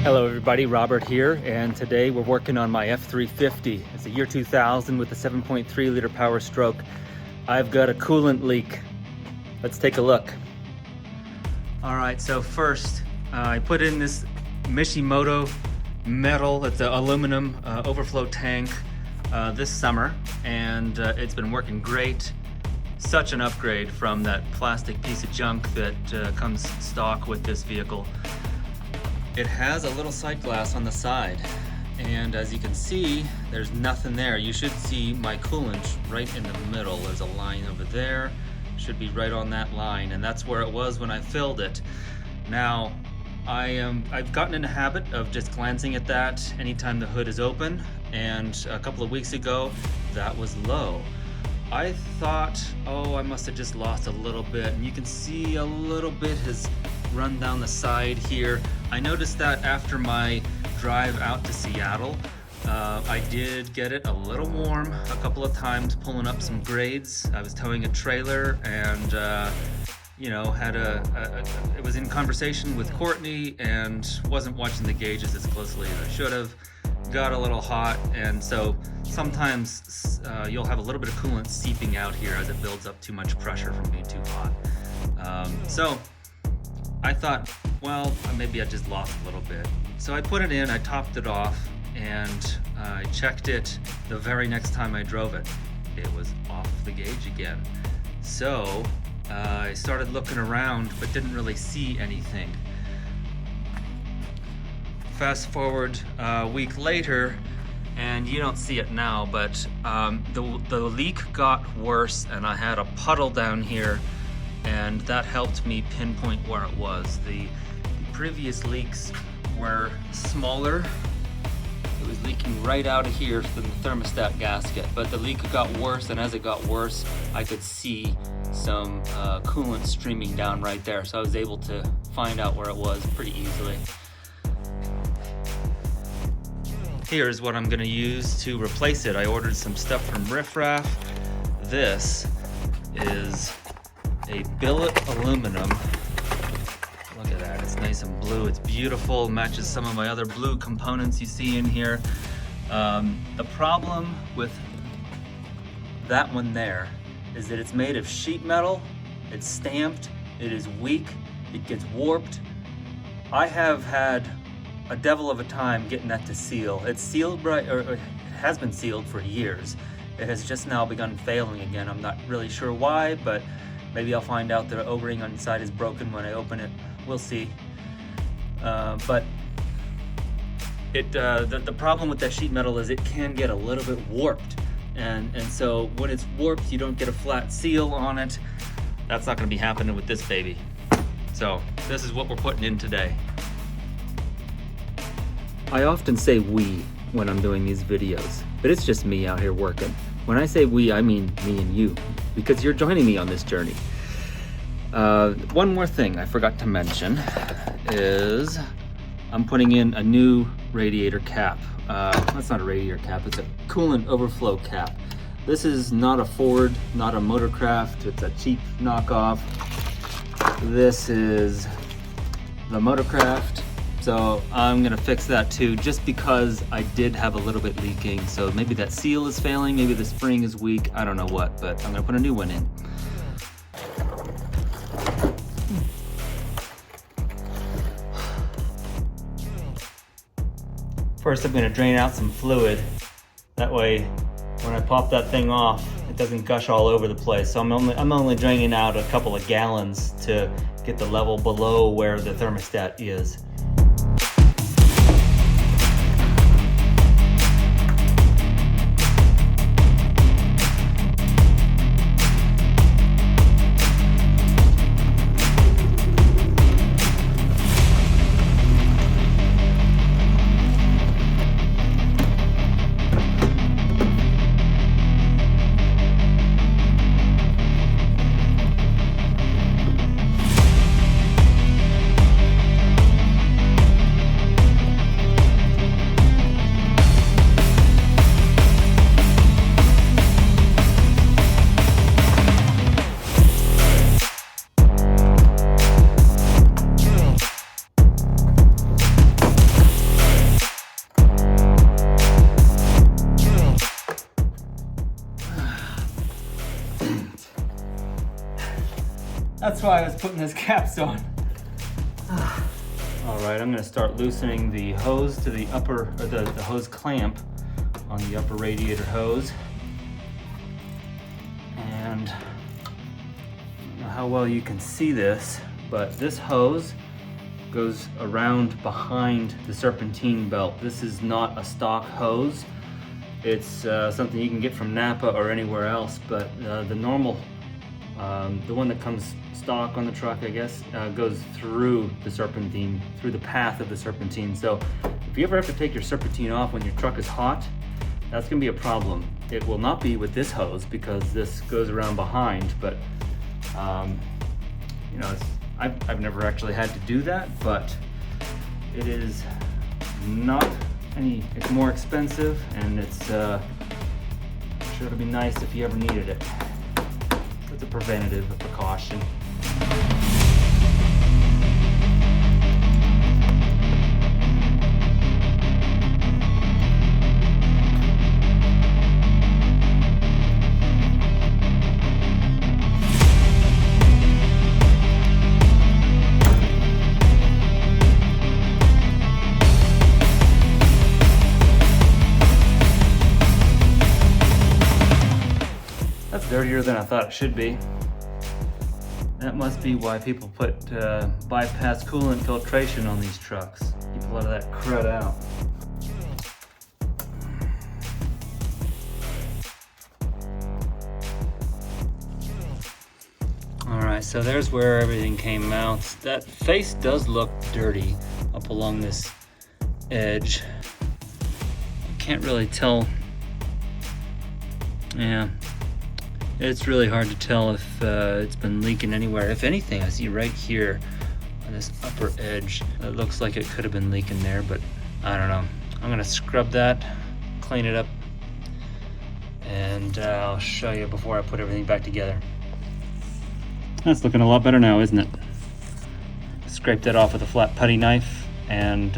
Hello everybody, Robert here, and today we're working on my F350. It's a year 2000 with a 7.3 liter Powerstroke. I've got a coolant leak. Let's take a look. Alright, so first I put in this Mishimoto metal, it's an aluminum overflow tank this summer, and it's been working great. Such an upgrade from that plastic piece of junk that comes stock with this vehicle. It has a little sight glass on the side, and as you can see, there's nothing there. You should see my coolant right in the middle. There's a line over there, should be right on that line, and that's where it was when I filled it. Now, I've gotten in the habit of just glancing at that anytime the hood is open, and a couple of weeks ago, that was low. I thought, oh, I must have just lost a little bit, and you can see a little bit has run down the side here. I noticed that after my drive out to Seattle, I did get it a little warm a couple of times pulling up some grades. I was towing a trailer and you know, it was in conversation with Courtney and wasn't watching the gauges as closely as I should have. Got a little hot, and so sometimes you'll have a little bit of coolant seeping out here as it builds up too much pressure from being too hot. So I thought, well, maybe I just lost a little bit. So I put it in, I topped it off, and I checked it the very next time I drove it. It was off the gauge again. So I started looking around, but didn't really see anything. Fast forward a week later, and you don't see it now, but the leak got worse, and I had a puddle down here, and that helped me pinpoint where it was. The previous leaks were smaller. It was leaking right out of here from the thermostat gasket, but the leak got worse, and as it got worse, I could see some coolant streaming down right there, so I was able to find out where it was pretty easily. Here's what I'm gonna use to replace it. I ordered some stuff from Riffraff. This is a billet aluminum. Look at that, it's nice and blue, it's beautiful, matches some of my other blue components you see in here. The problem with that one there is that it's made of sheet metal, it's stamped, it is weak, it gets warped. I have had a devil of a time getting that to seal. It's sealed right, or it has been sealed for years. It has just now begun failing again. I'm not really sure why, but maybe I'll find out the O-ring on the side is broken when I open it. We'll see. But the problem with that sheet metal is it can get a little bit warped. And so when it's warped, you don't get a flat seal on it. That's not gonna be happening with this baby. So this is what we're putting in today. I often say we when I'm doing these videos, but it's just me out here working. When I say we, I mean me and you, because you're joining me on this journey. One more thing I forgot to mention is I'm putting in a new radiator cap. That's not a radiator cap, it's a coolant overflow cap. This is not a Ford, not a Motorcraft, it's a cheap knockoff. This is the Motorcraft. So I'm gonna fix that too, just because I did have a little bit leaking. So maybe that seal is failing, maybe the spring is weak, I don't know what, but I'm gonna put a new one in. First I'm gonna drain out some fluid. That way, when I pop that thing off, it doesn't gush all over the place. So I'm only draining out a couple of gallons to get the level below where the thermostat is. That's why I was putting those caps on. All right, I'm gonna start loosening the hose to the upper, or the hose clamp on the upper radiator hose. And I don't know how well you can see this, but this hose goes around behind the serpentine belt. This is not a stock hose. It's something you can get from Napa or anywhere else, but the normal, the one that comes stock on the truck, I guess, goes through the serpentine, through the path of the serpentine. So if you ever have to take your serpentine off when your truck is hot, that's gonna be a problem. It will not be with this hose because this goes around behind, but you know, I've never actually had to do that, but it is not any, it's more expensive, and it's sure to be nice if you ever needed it. It's a preventative, a precaution. That's dirtier than I thought it should be. That must be why people put bypass coolant filtration on these trucks. Keep a lot of that crud out. All right, so there's where everything came out. That face does look dirty up along this edge. I can't really tell. Yeah. It's really hard to tell if it's been leaking anywhere. If anything, I see right here on this upper edge, it looks like it could have been leaking there, but I don't know. I'm gonna scrub that, clean it up, and I'll show you before I put everything back together. That's looking a lot better now, isn't it? Scraped that off with a flat putty knife, and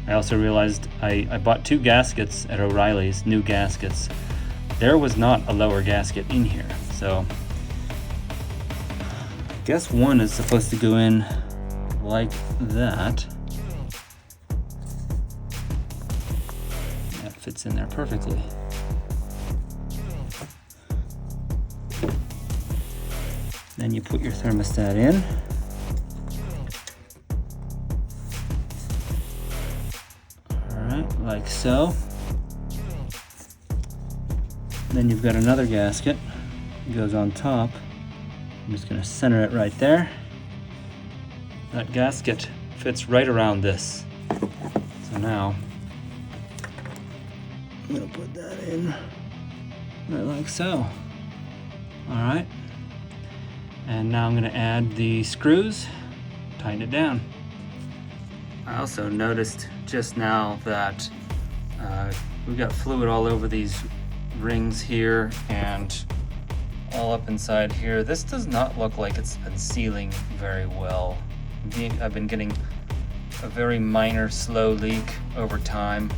I also realized I bought 2 gaskets at O'Reilly's, new gaskets. There was not a lower gasket in here, so I guess one is supposed to go in like that. That fits in there perfectly. Then you put your thermostat in. All right, like so. Then you've got another gasket. It goes on top. I'm just gonna center it right there. That gasket fits right around this. So now, I'm gonna put that in right like so. All right. And now I'm gonna add the screws, tighten it down. I also noticed just now that we've got fluid all over these rings here and all up inside here. This does not look like it's been sealing very well. I've been getting a very minor slow leak over time.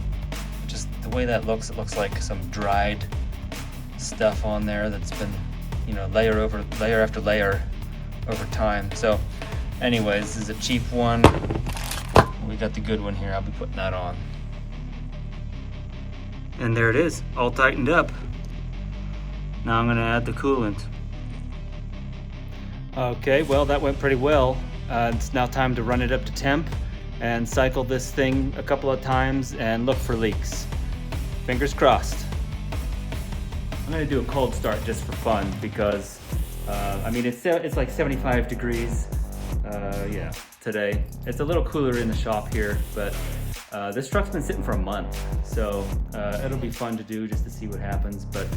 Just the way that looks, it looks like some dried stuff on there that's been, you know, layer after layer over time. So anyways, this is a cheap one. We got the good one here. I'll be putting that on. And there it is, all tightened up. Now I'm gonna add the coolant. Okay, well that went pretty well. It's now time to run it up to temp and cycle this thing a couple of times and look for leaks. Fingers crossed. I'm gonna do a cold start just for fun because, I mean, it's like 75 degrees, yeah, today. It's a little cooler in the shop here, but this truck's been sitting for a month, so it'll be fun to do just to see what happens. But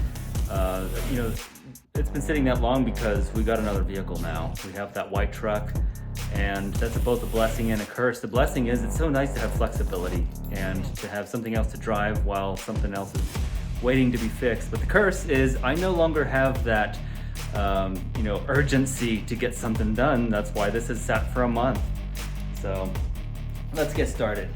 you know, it's been sitting that long because we got another vehicle now. We have that white truck, and that's both a blessing and a curse. The blessing is it's so nice to have flexibility and to have something else to drive while something else is waiting to be fixed. But the curse is I no longer have that you know, urgency to get something done. That's why this has sat for a month. So let's get started.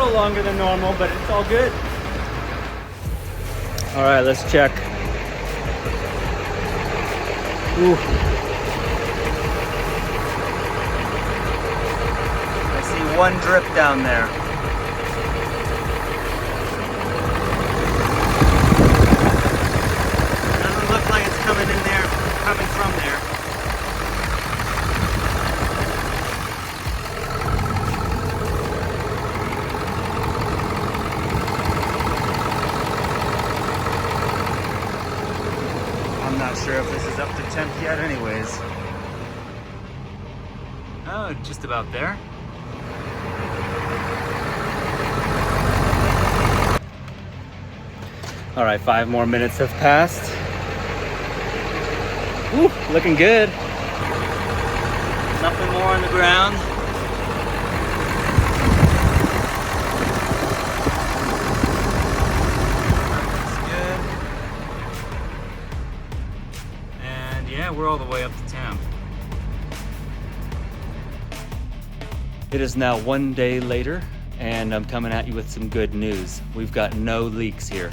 little longer than normal, but it's all good. All right, let's check. Ooh. I see one drip down there. Doesn't look like it's coming in there, coming from there. I'm not sure if this is up to temp yet anyways. Oh, just about there. All right, 5 more minutes have passed. Woo, looking good. Nothing more on the ground. Yeah, we're all the way up to temp. It is now 1 day later, and I'm coming at you with some good news. We've got no leaks here.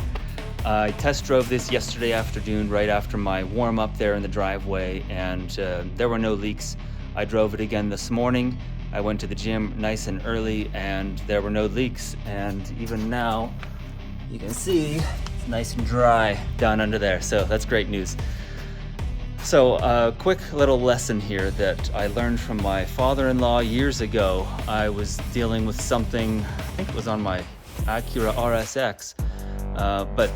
I test drove this yesterday afternoon right after my warm up there in the driveway, and there were no leaks. I drove it again this morning. I went to the gym nice and early, and there were no leaks. And even now, you can see it's nice and dry down under there. So that's great news. So a quick little lesson here that I learned from my father-in-law years ago. I was dealing with something, I think it was on my Acura RSX, but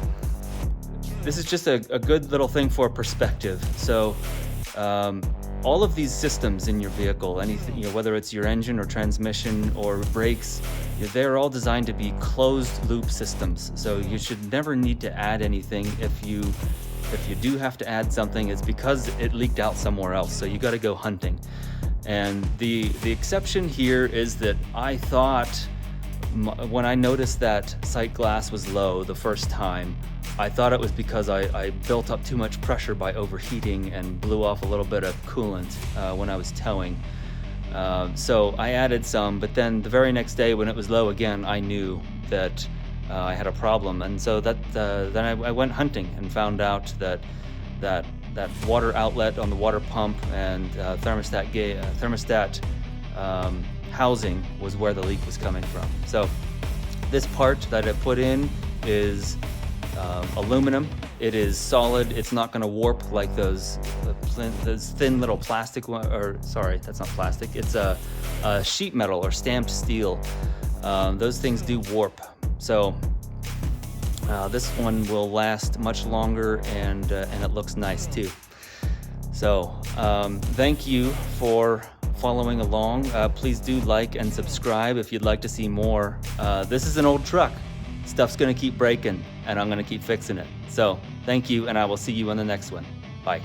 this is just a good little thing for perspective. So all of these systems in your vehicle, anything, whether it's your engine or transmission or brakes, they're all designed to be closed loop systems. So you should never need to add anything. If you do have to add something, it's because it leaked out somewhere else, so you got to go hunting. And the exception here is that I thought, when I noticed that sight glass was low the first time, I thought it was because I built up too much pressure by overheating and blew off a little bit of coolant when I was towing. So I added some, but then the very next day when it was low again, I knew that I had a problem, and so then I went hunting and found out that water outlet on the water pump and thermostat housing was where the leak was coming from. So this part that I put in is aluminum. It is solid. It's not going to warp like those thin little plastic sorry, that's not plastic. It's a sheet metal or stamped steel. Those things do warp. So this one will last much longer, and it looks nice too. So thank you for following along. Please do like and subscribe if you'd like to see more. This is an old truck. Stuff's gonna keep breaking, and I'm gonna keep fixing it. So thank you, and I will see you on the next one. Bye.